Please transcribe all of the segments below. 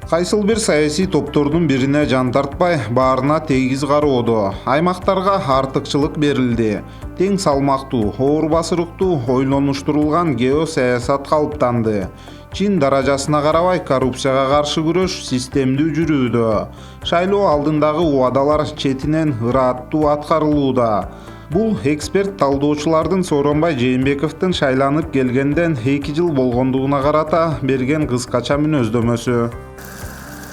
Кайсыл бир саясий топтордун бирине жан тартпай, баарына тегиз кароодо. Аймактарга артыкчылык берилди. Тең салмактуу, оор басырыктуу, ойлонуштурулган геосаясат калыптанды. Чин даражасына карабай коррупцияга каршы күрөш системдүү жүрүүдө. Шайлоо алдындагы убадалар четинен ырааттуу аткарылууда. Бул эксперт талдоочулардын Сооронбай Жээнбековдун шайланып келгенден 2 жыл болгондугуна карата берген кыскача мүнөздөмөсү.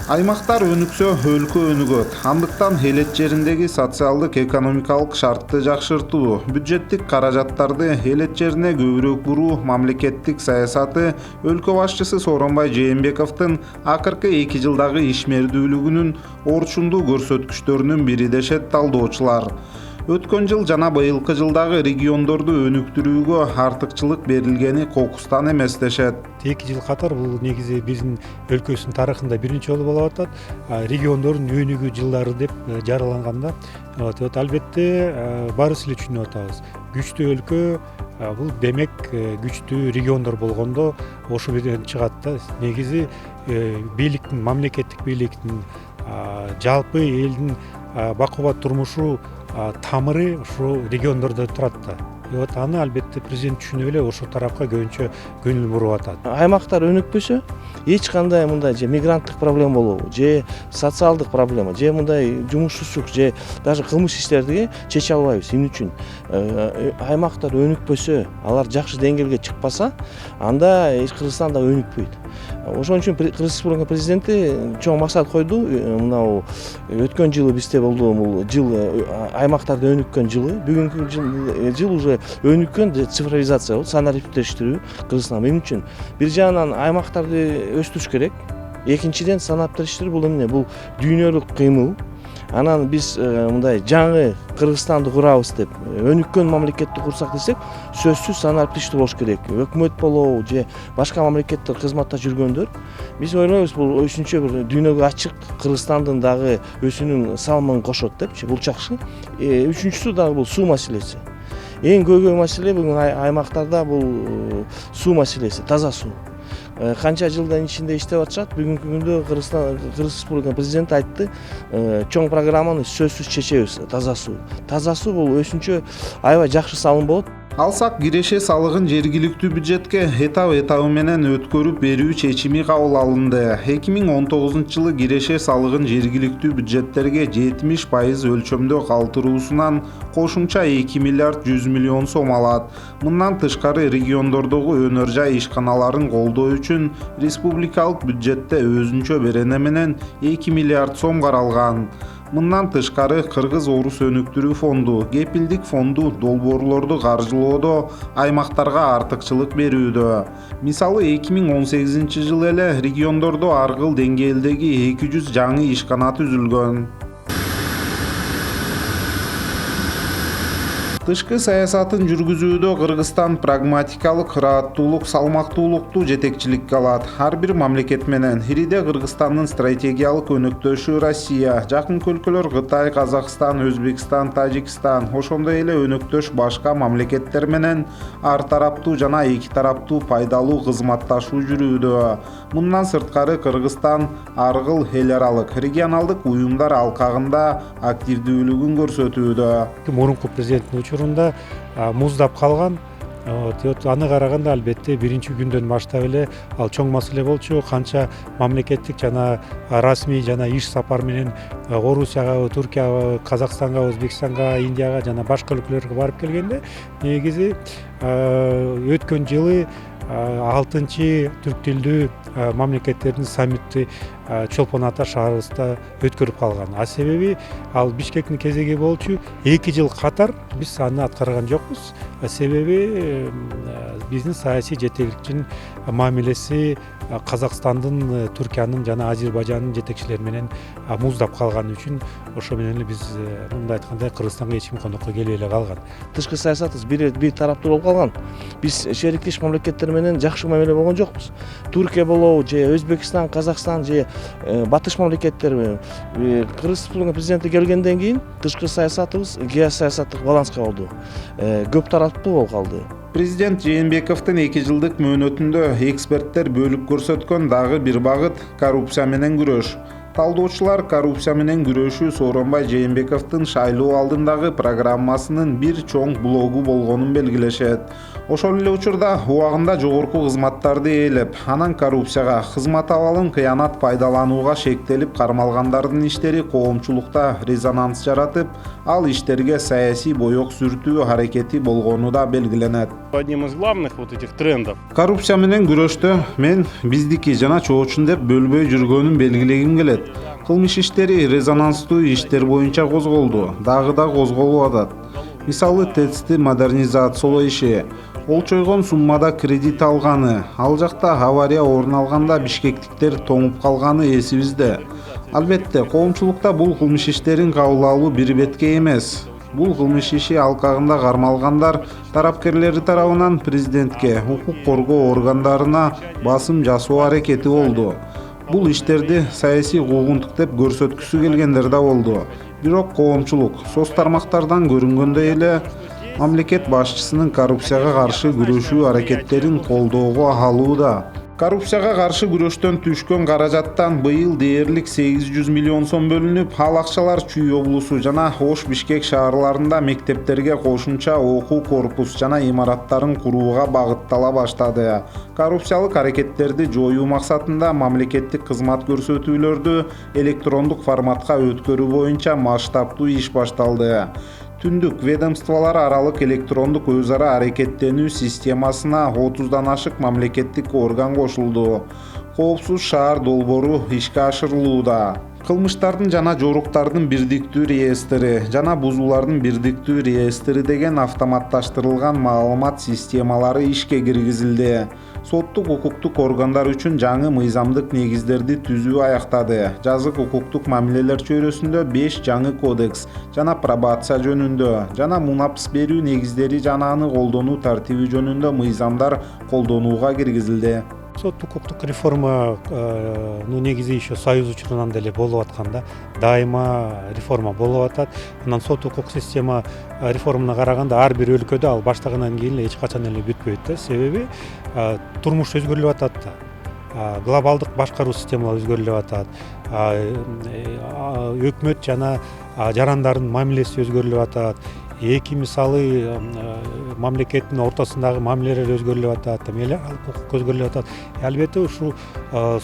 Аймактар өнүксө, өлкө өнүгөт. Андыктан элет жериндеги социалдык экономикалык шартты жакшыртуу, бюджеттик каражаттарды элет жерине көбүрөөк буруу мамлекеттик саясаты өлкө башчысы Сооронбай Жээнбековдун акыркы 2 жылдагы ишмердүүлүгүнүн орчундуу көрсөткүчтөрүнүн бири дешет талдоочулар. Өткөн жыл жана быйылкы жылдагы региондорду өнүктүрүүгө артыкчылык берилгени кокустан эмес дешет. 2 жыл катар бул негизи биздин өлкөбүздүн тарыхында биринчи жолу болуп атат. Региондордун өнүгүү жылдары деп жарыяланганда, албетте баарыбыз эле түшүнүп атабыз. Күчтүү өлкө бул демек күчтүү региондор болгондо ошо жерден чыгат да. Негизи бийликтин, мамлекеттик бийликтин, жалпы элдин бак убат турмушу тамыры ошо региондордо турат да. Аны албетте президент түшүнүп эле ошол тарапка көбүнчө көңүл буруп атат. Аймактар өнүкпөсө эч кандай мындай же мигранттык проблема болобу, же социалдык проблема, же мындай жумушсуздук, же даже кылмыш иштерди чече албайбыз. Эмне үчүн? Аймактар өнүкпөсө, алар жакшы деңгээлге чыкпаса, анда Кыргызстан да өнүкпөйт. Ошон үчүн Кыргыз Республика президенти чоң максат койду. Мынау өткөн жылы бизде болду, бул жыл аймактарда өнүккөн жылы. Бүгүнкү жыл уже өнүккөн цифровизация болду, санариптештирүү Кыргызстан. Эмне үчүн? Бир жагынан аймактарды өстүрүш керек. Экинчиден санариптештирүү бул эмне? Бул дүйнөлүк кыймыл. Анан биз мындай жаңы Кыргызстанды курабыз деп, өнүккөн мамлекетти курсак десек, сөзсүз санариптештирүү болуш керек. Өкмөт болобу же башка мамлекеттер кызматта жүргөндөр. Биз ойлойбуз, бул үчүнчү бир дүйнөгө ачык Кыргызстандын дагы өсүүнүн салымын кошот депчи. Бул жакшы. Үчүнчүсү дагы бул суу маселеси. Эң көйгөй маселе бүгүн аймактарда бул суу маселеси, таза суу. Канча жылдан ичинде иштеп атышат. Бүгүнкү күндө Кыргыз Республика президенти айтты, чоң программаны сөзсүз чечебиз, таза суу. Таза суу бул өсүнчө аябай жакшы салым болот. Алсак киреше салыгын жергиликтүү бюджетке этабы менен өткөрүп берүү чечими кабыл алынды. 2019 жылы киреше салыгын жергиликтүү бюджеттерге 70% өлчөмдө калтыруусунан кошумча 2 миллиард 100 миллион сом алат. Мындан тышкары региондордогу өнөр жай ишканаларын колдоо үчүн республикалык бюджетте өзүнчө берене менен 2 миллиард сом каралган. Мындан тышкары Кыргыз Орус өнүктүрүү фонду, кепилдик фонду долбоорлорду каржылоодо аймактарга артыкчылык берүүдө. Мисалы 2018 жылы эле региондордо аргыл деңгээлдеги 200 жаңы ишкана түзүлгөн. Тышкы саясатын жүргүзүүдө Кыргызстан прагматикалык, ырааттуулук, салмактуулукту жетекчиликке алат. Ар бир мамлекет менен ириде Кыргызстандын стратегиялык өнөктөшү Россия, жакын өлкөлөр Кытай, Казакстан, Өзбекстан, Тажикстан, ошондой эле өнөктөш башка мамлекеттер менен ар тараптуу жана эки тараптуу пайдалуу кызматташуу жүрүүдө. Мындан сырткары Кыргызстан аргыл эл аралык, регионалдык уюмдар алкагында активдүүлүгүн көрсөтүүдө. Мурунку президенттин учурунда муздап калган. Аны караганда албетте биринчи күндөн баштап эле ал чоң маселе болчу. Канча мамлекеттик жана расмий жана иш сапар менен Орусияга, Туркияга, Казакстанга, Өзбекстанга, Индияга жана башка өлкөлөргө барып келгенде, негизи өткөн жылы 6-чы түрк тилдүү мамлекеттердин саммити Чолпон Ата шаарыбызда өткөрүп калган. Себеби ал Бишкектин кезеги болчу. 2 жыл катар биз аны аткарган жокпуз. Себеби биздин саясий жетекчиликтин мамилеси Казакстандын, Түркиянын жана Азербайжандын жетекчилери менен муздап калган үчүн ошо менен эле биз мындай айтканда Кыргызстанга эч ким конокко келбей эле калган. Тышкы саясатыбыз бир тараптуу болуп калган. Биз шериктеш мамлекеттер менен жакшы мамиле болгон жокпуз. Түркия болобу, же Өзбекстан, Казакстан, же батыш мамлекеттер Кыргыз Республика президенти келгенден кийин тышкы саясатыбыз геосаясаттык баланска болду. Көп тараптуу болуп калды. Президент Жээнбековдун 2 жылдык мөөнөтүндө эксперттер бөлүп көрсөткөн дагы бир багыт коррупция менен күрөш. Талдоочулар коррупция менен күрөшүү Сооронбай Жээнбековдун шайлоо алдындагы программасынын бир чоң блогу болгонун белгилешет. Ошол эле учурда убагында жогорку кызматтарды ээлеп, анан коррупцияга, кызмат абалын кыянат пайдаланууга шектелип кармалгандардын иштери коомчулукта резонанс жаратып, ал иштерге саясий боек сүртүү аракети болгону да белгиленет. Одним из главных вот этих трендов. Коррупция менен күрөштө мен биздики жана чоочун деп бөлбөй жүргөнүн белгилегим келет. Кылмыш иштери резонанстуу иштер боюнча козголду, дагы да козголуп атат. Мисалы ТЭЦти модернизациялоо иши, олчойгон суммада кредит алганы, ал жакта авария орун алганда бишкектиктер тоңуп калганы эсибизде. Албетте, коомчулукта бул кылмыш иштерин кабыл алуу бир бетке эмес. Бул кылмыш иши алкагында кармалгандар тарапкерлери тарабынан президентке, укук коргоо органдарына басым жасоо аракети болду. Бул иштерди саясий куугунтук деп көрсөткүсү келгендер да болду. Бирок коомчулук соц тармактардан көрүнгөндөй эле мамлекет башчысынын коррупцияга каршы күрөшүү аракеттерин колдоого алууда. Коррупцияга каршы күрөштөн түшкөн каражаттан быйыл дээрлик 800 миллион сом бөлүнүп, ал акчалар Чүй облусу жана Ош Бишкек шаарларында мектептерге кошумча окуу корпус жана имараттарын курууга багыттала баштады. Коррупциялык аракеттерди жоюу максатында мамлекеттик кызмат көрсөтүүлөрдү электрондук форматка өткөрүү боюнча масштабтуу иш башталды. Түндүк ведомстволор аралык электрондук өз ара аракеттенүү системасына 30дан ашык мамлекеттик орган кошулду. Коопсуз шаар долбоору ишке ашырылууда. Кылмыштардын жана жоруктардын бирдиктүү реестри жана бузуулардын бирдиктүү реестри деген автоматташтырылган маалымат системалары ишке киргизилди. Соттук укуктук органдар үчүн жаңы мыйзамдык негиздерди түзүү аяктады. Жазык укуктук мамилелер чөйрөсүндө 5 жаңы кодекс жана пробация жөнүндө жана мунапс берүү негиздери жана аны колдонуу тартиби жөнүндө мыйзамдар колдонууга киргизилди. Сот укуктук реформа негизи еще Союз учурунан деле болуп атканда, дайыма реформа болуп атат. Анан сот укук система реформана караганда ар бир өлкөдө ал баштагандан кийин эч качан эле бүтпөйт да. Себеби турмуш өзгөрүлүп атат да. Глобалдык башкаруу системалары өзгөрүлүп атат. Өкмөт жана жарандардын мамилеси өзгөрүлүп атат. Эки мисалы мамлекеттин ортосундагы мамилелер өзгөрүлүп атат, эле укук өзгөрүлүп атат. Албетте ушул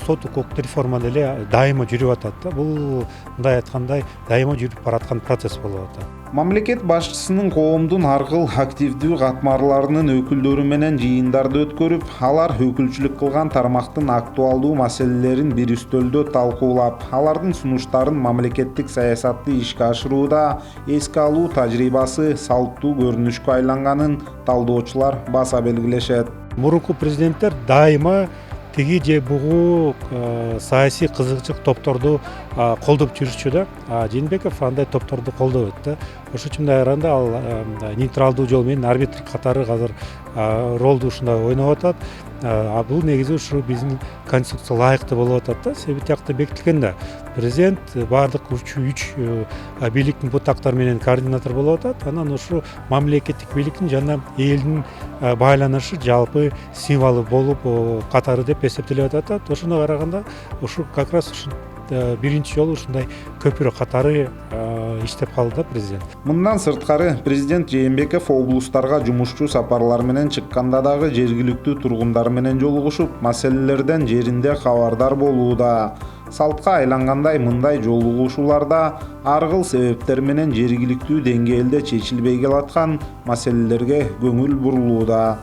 сот укук реформа деле дайыма жүрүп атат да. Бул мындай айткандай дайыма жүрүп бараткан процесс болуп атат. Мамлекет башчысынын коомдун ар кыл активдүү катмарларынын өкүлдөрү менен жыйындарды өткөрүп, алар өкүлчүлүк кылган тармактын актуалдуу маселелерин бир үстөлдө талкуулап, алардын сунуштарын мамлекеттик саясатты ишке ашырууда эске алуу тажрыйбасы салттуу көрүнүшкө айланганын талдоочулар баса белгилешет. Мурунку президенттер дайыма тиги же бугу саясий кызыкчылык топторду колдоп жүрүшчү да. Жээнбеков андай топторду колдобойт да. Ошон үчүн да караганда ал нейтралдуу жол менен арбитр катары азыр ролду ушундай ойноп атат. Бул негизи ушу биздин конституция лайыктуу болуп атат да. Себеби тиякта бекитилген да. Президент баардык үч бийликтин бутактары менен координатор болуп атат. Анан ушу мамлекеттик бийликтин жана элдин байланышы жалпы символу болуп катары деп эсептелип атат. Ошондо караганда ушу как раз ушу биринчи жолу ушундай көпүрө катары иштеп калды да президент. Мындан сырткары президент Жээнбеков облустарга жумушчу сапарлар менен чыкканда дагы жергиликтүү тургундар менен жолугушуп, маселелерден жеринде кабардар болууда. Салтка айлангандай мындай жолугушууларда ар кыл себептер менен жергиликтүү деңгээлде чечилбей келаткан маселелерге көңүл бурулууда.